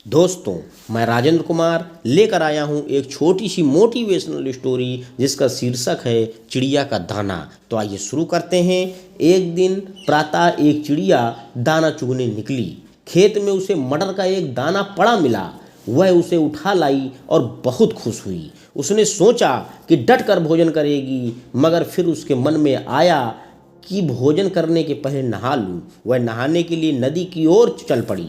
दोस्तों, मैं राजेंद्र कुमार लेकर आया हूँ एक छोटी सी मोटिवेशनल स्टोरी जिसका शीर्षक है चिड़िया का दाना। तो आइए शुरू करते हैं। एक दिन प्रातः एक चिड़िया दाना चुगने निकली। खेत में उसे मटर का एक दाना पड़ा मिला। वह उसे उठा लाई और बहुत खुश हुई। उसने सोचा कि डट कर भोजन करेगी, मगर फिर उसके मन में आया कि भोजन करने के पहले नहा लूँ। वह नहाने के लिए नदी की ओर चल पड़ी,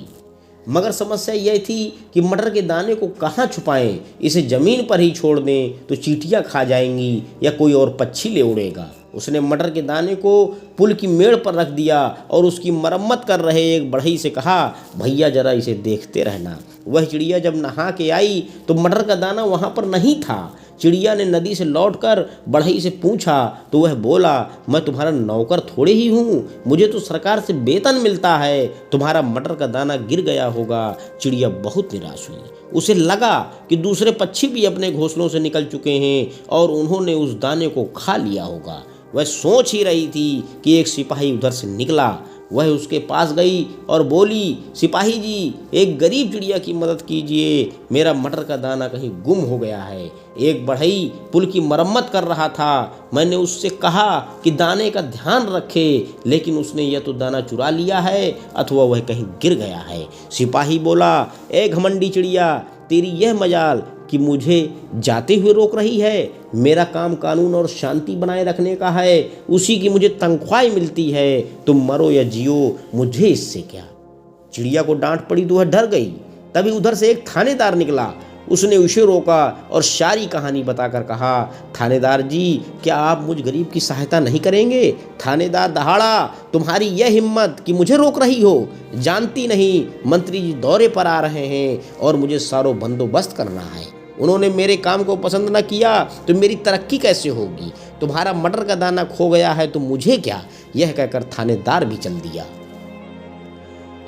मगर समस्या यह थी कि मटर के दाने को कहाँ छुपाएं। इसे जमीन पर ही छोड़ दें तो चींटियां खा जाएंगी या कोई और पक्षी ले उड़ेगा। उसने मटर के दाने को पुल की मेड़ पर रख दिया और उसकी मरम्मत कर रहे एक बढ़ई से कहा, भैया जरा इसे देखते रहना। वह चिड़िया जब नहा के आई तो मटर का दाना वहाँ पर नहीं था। चिड़िया ने नदी से लौटकर बढ़ई से पूछा तो वह बोला, मैं तुम्हारा नौकर थोड़े ही हूँ, मुझे तो सरकार से वेतन मिलता है। तुम्हारा मटर का दाना गिर गया होगा। चिड़िया बहुत निराश हुई। उसे लगा कि दूसरे पक्षी भी अपने घोंसलों से निकल चुके हैं और उन्होंने उस दाने को खा लिया होगा। वह सोच ही रही थी कि एक सिपाही उधर से निकला। वह उसके पास गई और बोली, सिपाही जी, एक गरीब चिड़िया की मदद कीजिए, मेरा मटर का दाना कहीं गुम हो गया है। एक बढ़ई पुल की मरम्मत कर रहा था। मैंने उससे कहा कि दाने का ध्यान रखे, लेकिन उसने यह तो दाना चुरा लिया है अथवा वह कहीं गिर गया है। सिपाही बोला, ए घमंडी चिड़िया, तेरी यह मजाल कि मुझे जाते हुए रोक रही है। मेरा काम कानून और शांति बनाए रखने का है, उसी की मुझे तनख्वाह मिलती है। तुम मरो या जियो, मुझे इससे क्या। चिड़िया को डांट पड़ी तो वह डर गई। तभी उधर से एक थानेदार निकला। उसने उसे रोका और सारी कहानी बताकर कहा, थानेदार जी, क्या आप मुझ गरीब की सहायता नहीं करेंगे। थानेदार दहाड़ा, तुम्हारी यह हिम्मत कि मुझे रोक रही हो। जानती नहीं, मंत्री जी दौरे पर आ रहे हैं और मुझे सारो बंदोबस्त करना है। उन्होंने मेरे काम को पसंद न किया तो मेरी तरक्की कैसे होगी। तुम्हारा मटर का दाना खो गया है तो मुझे क्या। यह कहकर थानेदार भी चल दिया।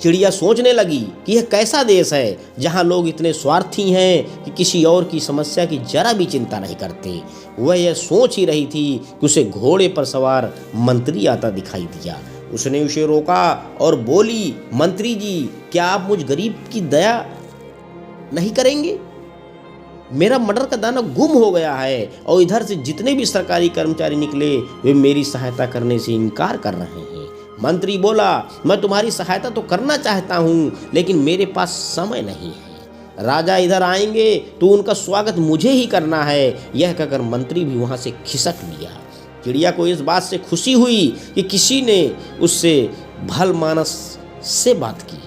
चिड़िया सोचने लगी कि यह कैसा देश है जहां लोग इतने स्वार्थी हैं कि किसी और की समस्या की जरा भी चिंता नहीं करते। वह यह सोच ही रही थी कि उसे घोड़े पर सवार मंत्री आता दिखाई दिया। उसने उसे रोका और बोली, मंत्री जी, क्या आप मुझ गरीब की दया नहीं करेंगे। मेरा मटर का दाना गुम हो गया है और इधर से जितने भी सरकारी कर्मचारी निकले वे मेरी सहायता करने से इनकार कर रहे हैं। मंत्री बोला, मैं तुम्हारी सहायता तो करना चाहता हूँ, लेकिन मेरे पास समय नहीं है। राजा इधर आएंगे तो उनका स्वागत मुझे ही करना है। यह कहकर मंत्री भी वहाँ से खिसक लिया। चिड़िया को इस बात से खुशी हुई कि किसी ने उससे भल मानस से बात की।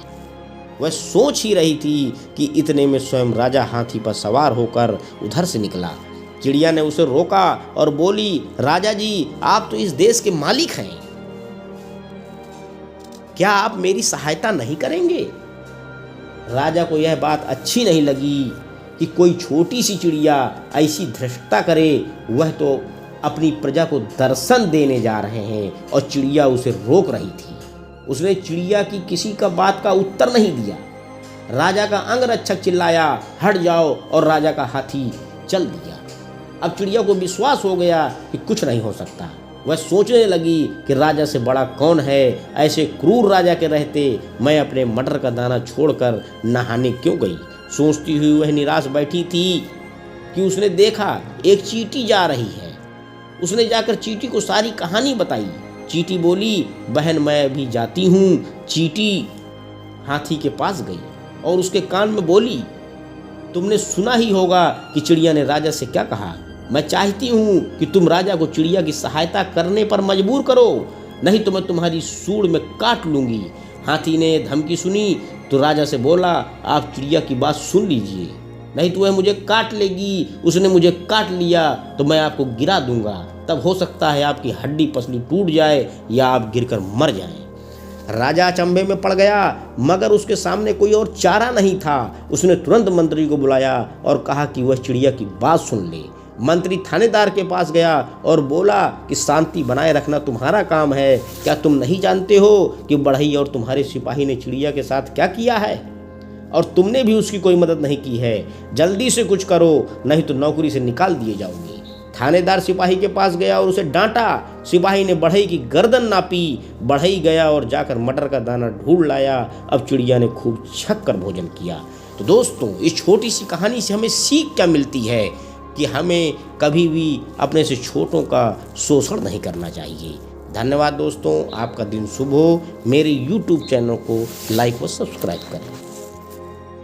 वह सोच ही रही थी कि इतने में स्वयं राजा हाथी पर सवार होकर उधर से निकला। चिड़िया ने उसे रोका और बोली, राजा जी, आप तो इस देश के मालिक हैं, क्या आप मेरी सहायता नहीं करेंगे। राजा को यह बात अच्छी नहीं लगी कि कोई छोटी सी चिड़िया ऐसी धृष्टता करे। वह तो अपनी प्रजा को दर्शन देने जा रहे हैं और चिड़िया उसे रोक रही थी। उसने चिड़िया की किसी का बात का उत्तर नहीं दिया। राजा का अंगरक्षक चिल्लाया, हट जाओ, और राजा का हाथी चल दिया। अब चिड़िया को विश्वास हो गया कि कुछ नहीं हो सकता। वह सोचने लगी कि राजा से बड़ा कौन है। ऐसे क्रूर राजा के रहते मैं अपने मटर का दाना छोड़कर नहाने क्यों गई। सोचती हुई वह निराश बैठी थी कि उसने देखा एक चींटी जा रही है। उसने जाकर चींटी को सारी कहानी बताई। चींटी बोली, बहन, मैं अभी जाती हूँ। चींटी हाथी के पास गई और उसके कान में बोली, तुमने सुना ही होगा कि चिड़िया ने राजा से क्या कहा। मैं चाहती हूँ कि तुम राजा को चिड़िया की सहायता करने पर मजबूर करो, नहीं तो मैं तुम्हारी सूंड में काट लूँगी। हाथी ने धमकी सुनी तो राजा से बोला, आप चिड़िया की बात सुन लीजिए, नहीं तो वह मुझे काट लेगी। उसने मुझे काट लिया तो मैं आपको गिरा दूंगा। तब हो सकता है आपकी हड्डी पसली टूट जाए या आप गिरकर मर जाएं। राजा अचंभे में पड़ गया, मगर उसके सामने कोई और चारा नहीं था। उसने तुरंत मंत्री को बुलाया और कहा कि वह चिड़िया की बात सुन ले। मंत्री थानेदार के पास गया और बोला कि शांति बनाए रखना तुम्हारा काम है। क्या तुम नहीं जानते हो कि बढ़ई और तुम्हारे सिपाही ने चिड़िया के साथ क्या किया है, और तुमने भी उसकी कोई मदद नहीं की है। जल्दी से कुछ करो, नहीं तो नौकरी से निकाल दिए जाओगे। थानेदार सिपाही के पास गया और उसे डांटा। सिपाही ने बढ़ई की गर्दन नापी। बढ़ई गया और जाकर मटर का दाना ढूंढ लाया। अब चिड़िया ने खूब छक कर भोजन किया। तो दोस्तों, इस छोटी सी कहानी से हमें सीख क्या मिलती है कि हमें कभी भी अपने से छोटों का शोषण नहीं करना चाहिए। धन्यवाद दोस्तों, आपका दिन शुभ हो। मेरे YouTube चैनल को लाइक व सब्सक्राइब करें।